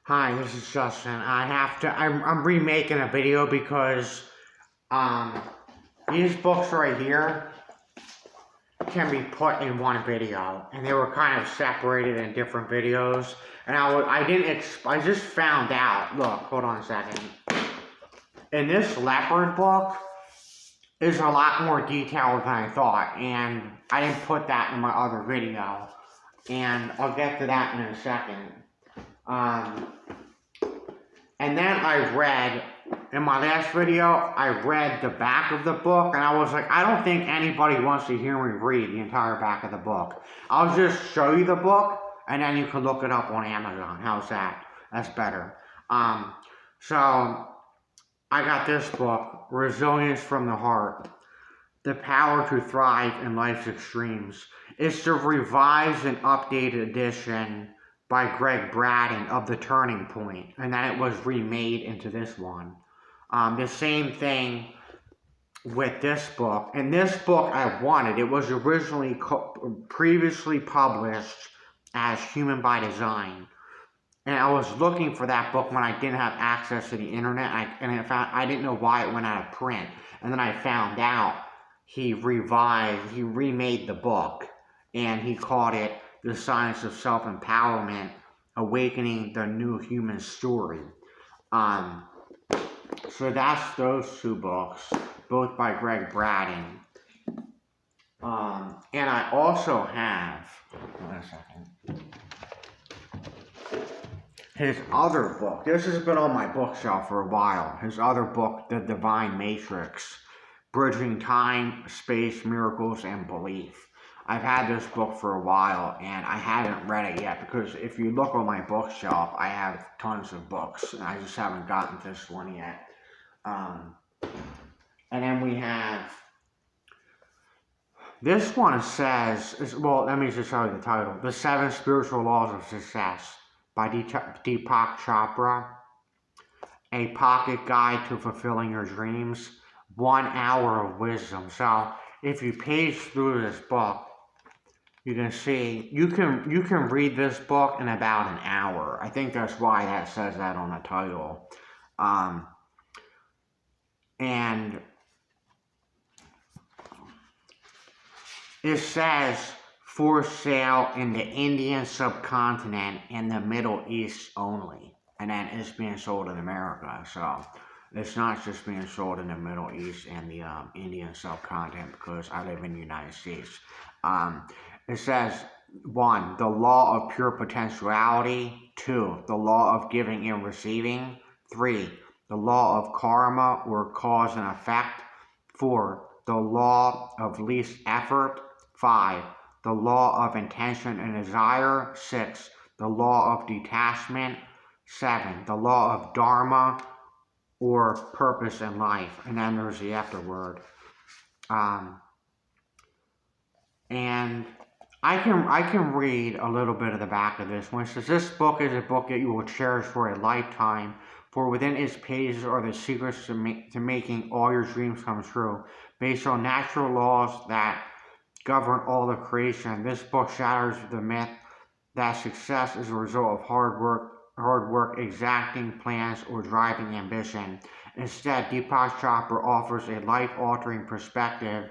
Hi, this is Justin. I'm remaking a video because um these books right here can be put in one video, and they were kind of separated in different videos. And I just found out. Look, hold on a second. In this leopard book, is a lot more detailed than I thought, and I didn't put that in my other video. And I'll get to that in a second. Um, And then in my last video, I read the back of the book, and I was like, I don't think anybody wants to hear me read the entire back of the book. I'll just show you the book, and then you can look it up on Amazon. How's that? That's better. So I got this book, Resilience from the Heart, The Power to Thrive in Life's Extremes. It's the revised and updated edition by Gregg Braden of The Turning Point, and then it was remade into this one. The same thing with this book. And this book I wanted. It was originally previously published as Human by Design. And I was looking for that book when I didn't have access to the internet, I didn't know why it went out of print. And then I found out he remade the book, and he called it The Science of Self-Empowerment, Awakening the New Human Story. So that's those two books, both by Gregg Braden. And I also have, wait a second, his other book. This has been on my bookshelf for a while. His other book, The Divine Matrix, Bridging Time, Space, Miracles, and Belief. I've had this book for a while, and I haven't read it yet, because if you look on my bookshelf, I have tons of books, and I just haven't gotten this one yet. And then we have, this one says, well, let me just tell you the title, The 7 Spiritual Laws of Success by Deepak Chopra, A Pocket Guide to Fulfilling Your Dreams, 1 hour of wisdom. So if you page through this book, you can see, you can read this book in about an hour. I think that's why that says that on the title. And it says, for sale in the Indian subcontinent and the Middle East only. And then it's being sold in America. So it's not just being sold in the Middle East and the Indian subcontinent, because I live in the United States. It says, 1, the law of pure potentiality. 2, the law of giving and receiving. 3, the law of karma, or cause and effect. 4, the law of least effort. 5, the law of intention and desire. 6, the law of detachment. 7, the law of dharma, or purpose in life. And then there's the afterword. And I can read a little bit of the back of this one. It says, this book is a book that you will cherish for a lifetime, for within its pages are the secrets to making all your dreams come true, based on natural laws that govern all of creation. This book shatters the myth that success is a result of hard work, exacting plans, or driving ambition. Instead, Deepak Chopra offers a life-altering perspective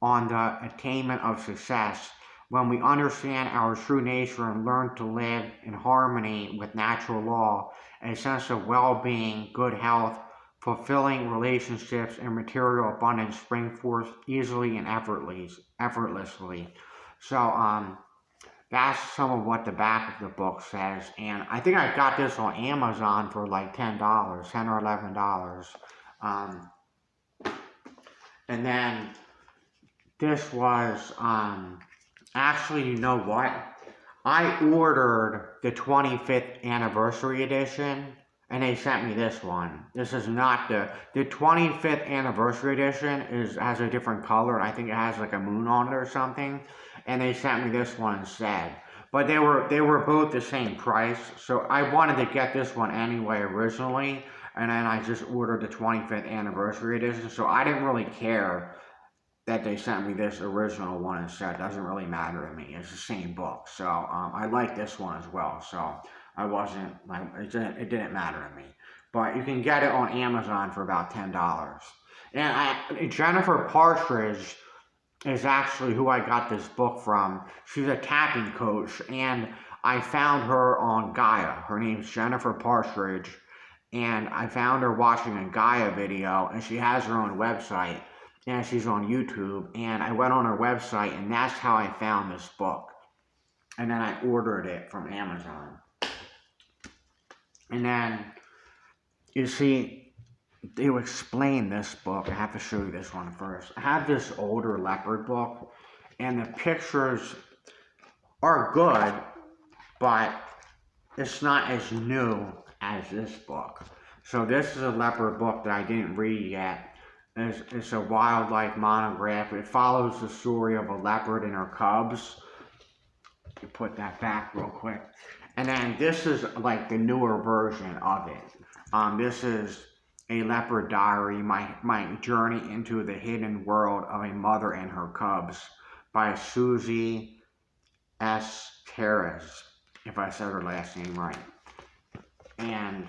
on the attainment of success. When we understand our true nature and learn to live in harmony with natural law, a sense of well-being, good health, fulfilling relationships, and material abundance spring forth easily and effortlessly. So, that's some of what the back of the book says. And I think I got this on Amazon for like $10 or $11. And then this was, actually, you know what? I ordered the 25th anniversary edition, and they sent me this one. This is not the 25th anniversary edition has a different color, and I think it has like a moon on it or something. And they sent me this one instead. But they were both the same price, so I wanted to get this one anyway originally, and then I just ordered the 25th anniversary edition. So I didn't really care that they sent me this original one instead. It doesn't really matter to me. It's the same book. So I like this one as well. So I wasn't, like, it didn't matter to me. But you can get it on Amazon for about $10. And Jennifer Partridge is actually who I got this book from. She's a tapping coach, and I found her on Gaia. Her name's Jennifer Partridge, and I found her watching a Gaia video, and she has her own website, and she's on YouTube, and I went on her website, and that's how I found this book. And then I ordered it from Amazon. And then, you see, to explain this book, I have to show you this one first. I have this older leopard book, and the pictures are good, but it's not as new as this book. So this is a leopard book that I didn't read yet. It's a wildlife monograph. It follows the story of a leopard and her cubs. You put that back real quick. And then this is like the newer version of it. This is a leopard diary, my journey into the hidden world of a mother and her cubs by Susie S. Terrace, if I said her last name right. And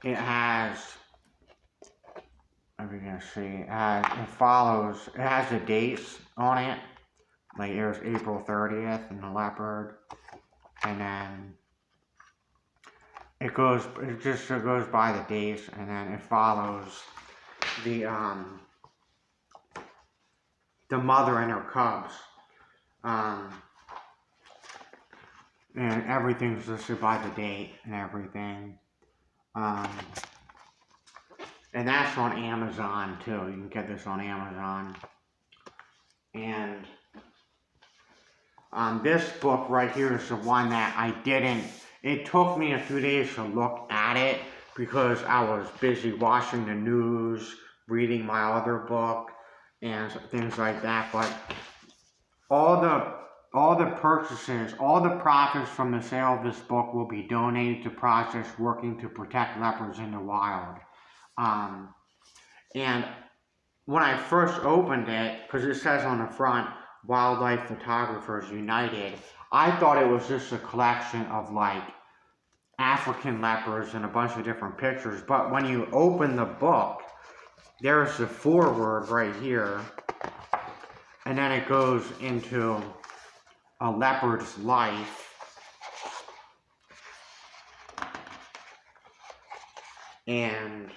it has, if you can see, it has the dates on it. Like it was April 30th in the leopard. And then it goes by the dates, and then it follows the mother and her cubs. And everything's listed by the date and everything. And that's on Amazon too. You can get this on Amazon. And this book right here is the one that I didn't. It took me a few days to look at it because I was busy watching the news, reading my other book, and things like that. But all the purchases, all the profits from the sale of this book will be donated to projects working to protect leopards in the wild. And when I first opened it, because it says on the front, Wildlife Photographers United, I thought it was just a collection of like African leopards and a bunch of different pictures. But when you open the book, there's the foreword right here, and then it goes into a leopard's life. And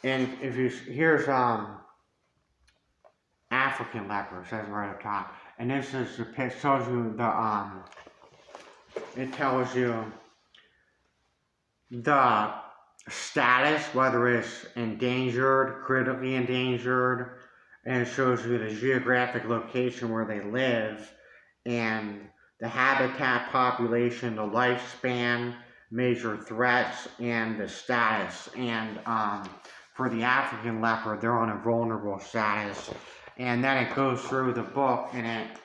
if you, here's African leopard, says right up top. And this is the picture, shows you the, it tells you the status, whether it's endangered, critically endangered, and it shows you the geographic location where they live, and the habitat population, the lifespan, major threats, and the status. And for the African leopard, they're on a vulnerable status. And then it goes through the book and it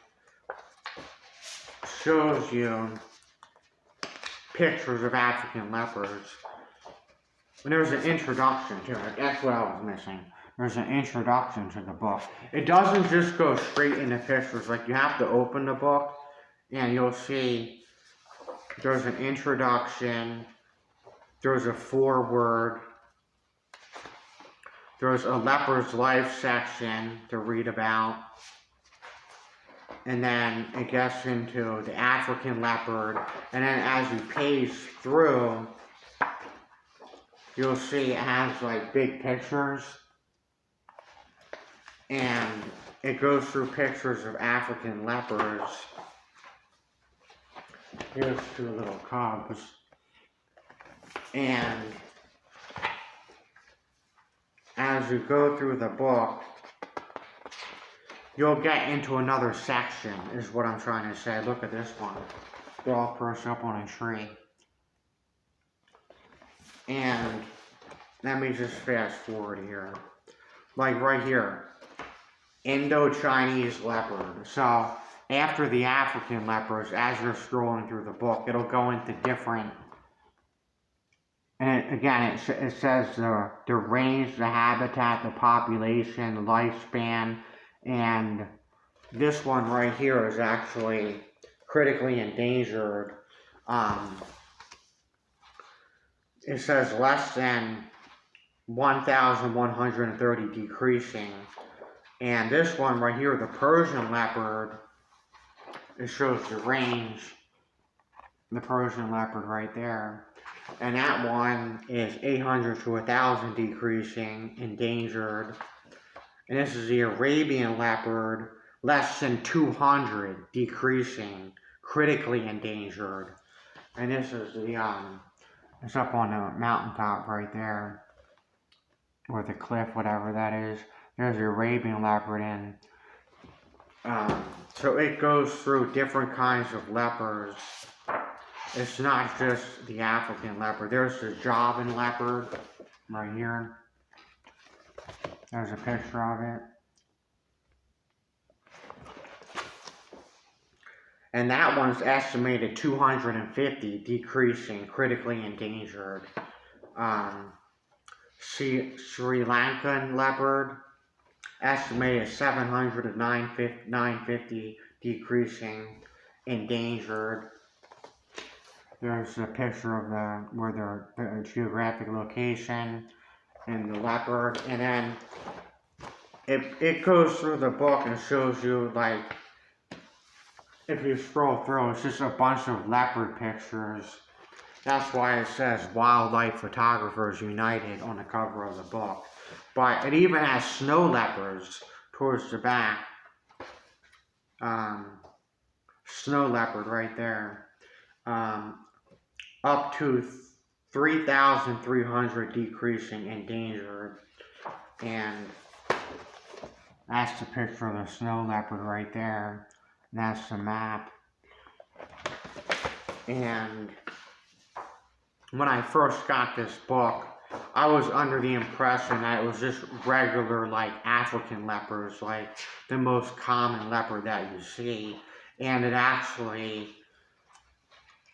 shows you pictures of African leopards. And there's an introduction to it. That's what I was missing. There's an introduction to the book. It doesn't just go straight into pictures. Like, you have to open the book and you'll see there's an introduction, there's a foreword, there's a leopard's life section to read about, and then it gets into the African leopard, and then as you page through, you'll see it has like big pictures, and it goes through pictures of African leopards. Here's two little cubs, and as you go through the book, you'll get into another section, is what I'm trying to say. Look at this one. They're all perched up on a tree. And let me just fast forward here. Like right here, Indo-Chinese leopard. So after the African leopards, as you're scrolling through the book, it'll go into different. And again, it says the range, the habitat, the population, the lifespan, and this one right here is actually critically endangered. It says less than 1,130 decreasing. And this one right here, the Persian leopard, it shows the range, the Persian leopard right there. And that one is 800 to 1,000 decreasing, endangered. And this is the Arabian leopard, less than 200 decreasing, critically endangered. And this is the, it's up on the mountaintop right there, or the cliff, whatever that is. There's the Arabian leopard, and so it goes through different kinds of leopards. It's not just the African leopard. There's the Javan leopard right here. There's a picture of it. And that one's estimated 250 decreasing, critically endangered. Sri Lankan leopard, estimated 700 to 950 decreasing, endangered. There's a picture of the geographic location and the leopard, and then it goes through the book and shows you, like, if you scroll through, it's just a bunch of leopard pictures. That's why it says Wildlife Photographers United on the cover of the book. But it even has snow leopards towards the back. Snow leopard right there. Up to 3,300 decreasing, endangered. And that's the picture of the snow leopard right there. And that's the map. And when I first got this book, I was under the impression that it was just regular, like, African leopards, like the most common leopard that you see. And it actually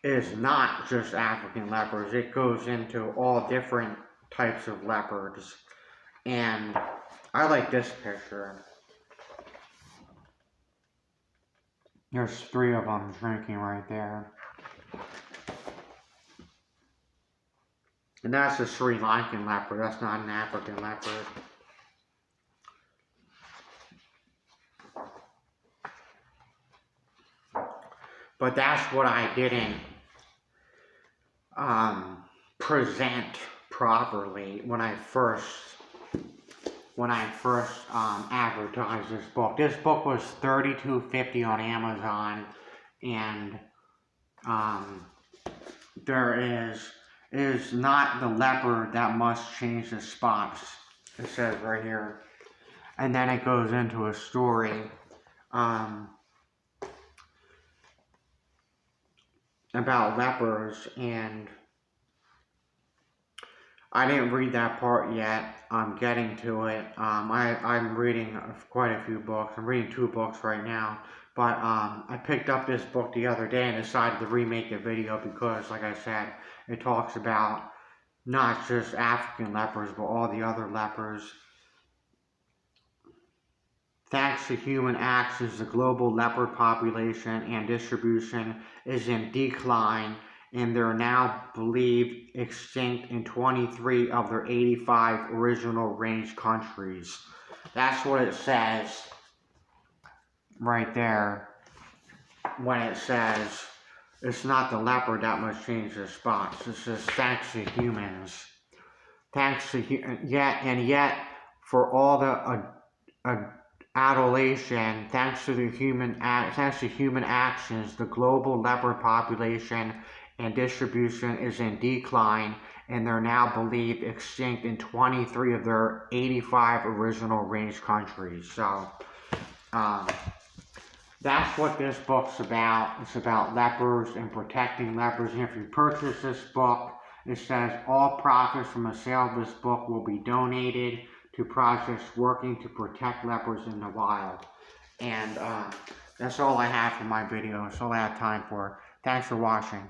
is not just African leopards. It goes into all different types of leopards. And I like this picture. There's 3 of them drinking right there. And that's a Sri Lankan leopard. That's not an African leopard. But that's what I didn't present properly when I first advertised this book. This book was $32.50 on Amazon, and there is not the leopard that must change the spots. It says right here, and then it goes into a story about leopards, and I didn't read that part yet. I'm getting to it. I'm reading quite a few books. I'm reading 2 books right now. But I picked up this book the other day and decided to remake a video because, like I said, it talks about not just African leopards, but all the other leopards. Thanks to human actions, the global leopard population and distribution is in decline, and they're now believed extinct in 23 of their 85 original range countries. That's what it says right there when it says it's not the leopard that must change their spots. It says thanks to humans. Yet for all the adulation, thanks to human actions, the global leopard population and distribution is in decline, and they're now believed extinct in 23 of their 85 original range countries. So, that's what this book's about. It's about leopards and protecting leopards. And if you purchase this book, it says all profits from the sale of this book will be donated to projects working to protect leopards in the wild. And that's all I have for my video. That's all I have time for. Thanks for watching.